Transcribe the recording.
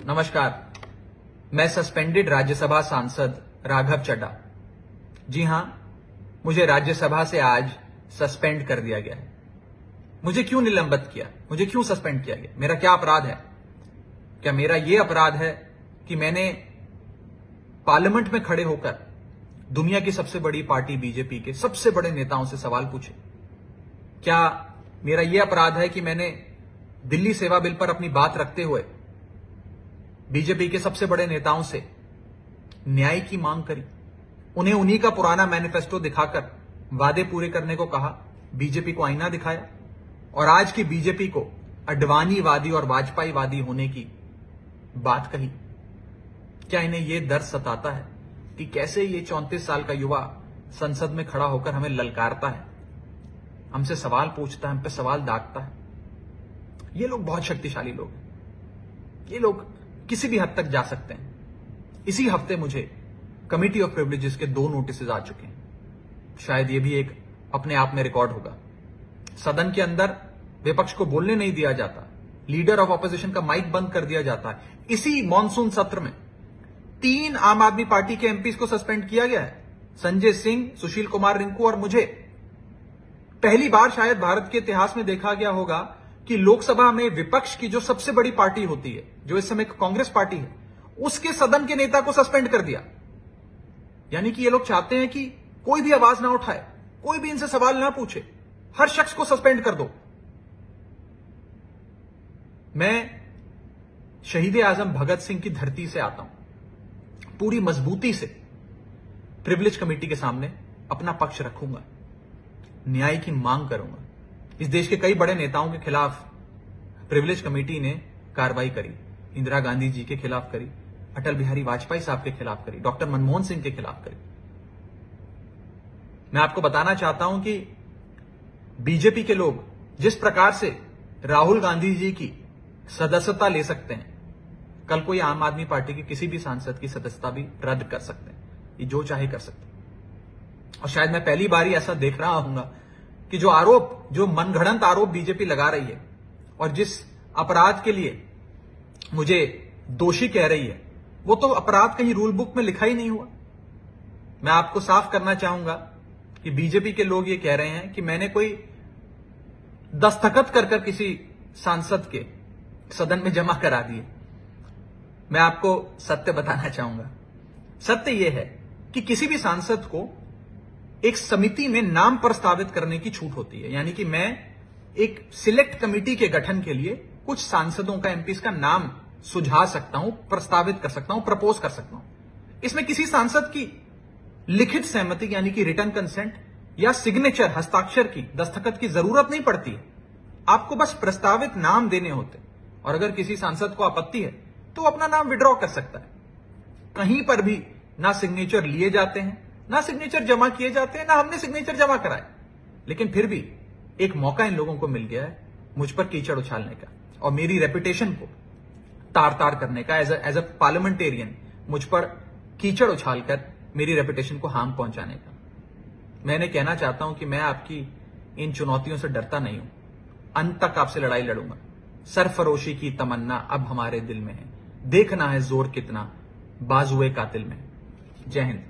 नमस्कार। मैं सस्पेंडेड राज्यसभा सांसद राघव चड्ढा। जी हां, मुझे राज्यसभा से आज सस्पेंड कर दिया गया है। मुझे क्यों निलंबित किया, मुझे क्यों सस्पेंड किया गया, मेरा क्या अपराध है? क्या मेरा यह अपराध है कि मैंने पार्लियामेंट में खड़े होकर दुनिया की सबसे बड़ी पार्टी बीजेपी के सबसे बड़े नेताओं से सवाल पूछे? क्या मेरा यह अपराध है कि मैंने दिल्ली सेवा बिल पर अपनी बात रखते हुए बीजेपी के सबसे बड़े नेताओं से न्याय की मांग करी, उन्हें उन्हीं का पुराना मैनिफेस्टो दिखाकर वादे पूरे करने को कहा, बीजेपी को आईना दिखाया और आज की बीजेपी को अडवाणीवादी और वाजपेयीवादी होने की बात कही? क्या इन्हें यह दर्द सताता है कि कैसे ये 34 साल का युवा संसद में खड़ा होकर हमें ललकारता है, हमसे सवाल पूछता है, हम पे सवाल दागता है? ये लोग बहुत शक्तिशाली लोग हैं, ये लोग किसी भी हद तक जा सकते हैं। इसी हफ्ते मुझे कमिटी ऑफ प्रिविलेजेस के 2 नोटिस आ चुके हैं। शायद ये भी एक अपने आप में रिकॉर्ड होगा। सदन के अंदर विपक्ष को बोलने नहीं दिया जाता, लीडर ऑफ ऑपोजिशन का माइक बंद कर दिया जाता है। इसी मॉनसून सत्र में 3 आम आदमी पार्टी के एमपीज को सस्पेंड किया गया है, संजय सिंह, सुशील कुमार रिंकू और मुझे। पहली बार शायद भारत के इतिहास में देखा गया होगा कि लोकसभा में विपक्ष की जो सबसे बड़ी पार्टी होती है, जो इस समय कांग्रेस पार्टी है, उसके सदन के नेता को सस्पेंड कर दिया। यानी कि ये लोग चाहते हैं कि कोई भी आवाज ना उठाए, कोई भी इनसे सवाल ना पूछे, हर शख्स को सस्पेंड कर दो। मैं शहीद आजम भगत सिंह की धरती से आता हूं, पूरी मजबूती से प्रिविलेज कमेटी के सामने अपना पक्ष रखूंगा, न्याय की मांग करूंगा। इस देश के कई बड़े नेताओं के खिलाफ प्रिविलेज कमेटी ने कार्रवाई करी, इंदिरा गांधी जी के खिलाफ करी, अटल बिहारी वाजपेयी साहब के खिलाफ करी, डॉक्टर मनमोहन सिंह के खिलाफ करी। मैं आपको बताना चाहता हूं कि बीजेपी के लोग जिस प्रकार से राहुल गांधी जी की सदस्यता ले सकते हैं, कल कोई आम आदमी पार्टी के किसी भी सांसद की सदस्यता भी रद्द कर सकते हैं। ये जो चाहे कर सकते हैं। और शायद मैं पहली बार ही ऐसा देख रहा हूंगा कि जो मनगढ़ंत आरोप बीजेपी लगा रही है और जिस अपराध के लिए मुझे दोषी कह रही है, वो तो अपराध कहीं रूल बुक में लिखा ही नहीं हुआ। मैं आपको साफ करना चाहूंगा कि बीजेपी के लोग ये कह रहे हैं कि मैंने कोई दस्तखत कर किसी सांसद के सदन में जमा करा दिए। मैं आपको सत्य बताना चाहूंगा। सत्य यह है कि किसी भी सांसद को एक समिति में नाम प्रस्तावित करने की छूट होती है। यानी कि मैं एक सिलेक्ट कमेटी के गठन के लिए कुछ सांसदों का, एमपीज का नाम सुझा सकता हूं, प्रस्तावित कर सकता हूं, प्रपोज कर सकता हूं। इसमें किसी सांसद की लिखित सहमति यानी कि रिटर्न कंसेंट या सिग्नेचर, हस्ताक्षर की, दस्तखत की जरूरत नहीं पड़ती है। आपको बस प्रस्तावित नाम देने होते, और अगर किसी सांसद को आपत्ति है तो अपना नाम विड्रॉ कर सकता है। कहीं पर भी ना सिग्नेचर लिए जाते हैं, ना सिग्नेचर जमा किए जाते हैं, ना हमने सिग्नेचर जमा कराए। लेकिन फिर भी एक मौका इन लोगों को मिल गया है मुझ पर कीचड़ उछालने का और मेरी रेपुटेशन को तार तार करने का। एज अ पार्लियामेंटेरियन मुझ पर कीचड़ उछालकर मेरी रेपुटेशन को हार्म पहुंचाने का। मैंने कहना चाहता हूं कि मैं आपकी इन चुनौतियों से डरता नहीं हूं, अंत तक आपसे लड़ाई लड़ूंगा। सरफरोशी की तमन्ना अब हमारे दिल में है, देखना है जोर कितना बाजुए कातिल में। जय हिंद।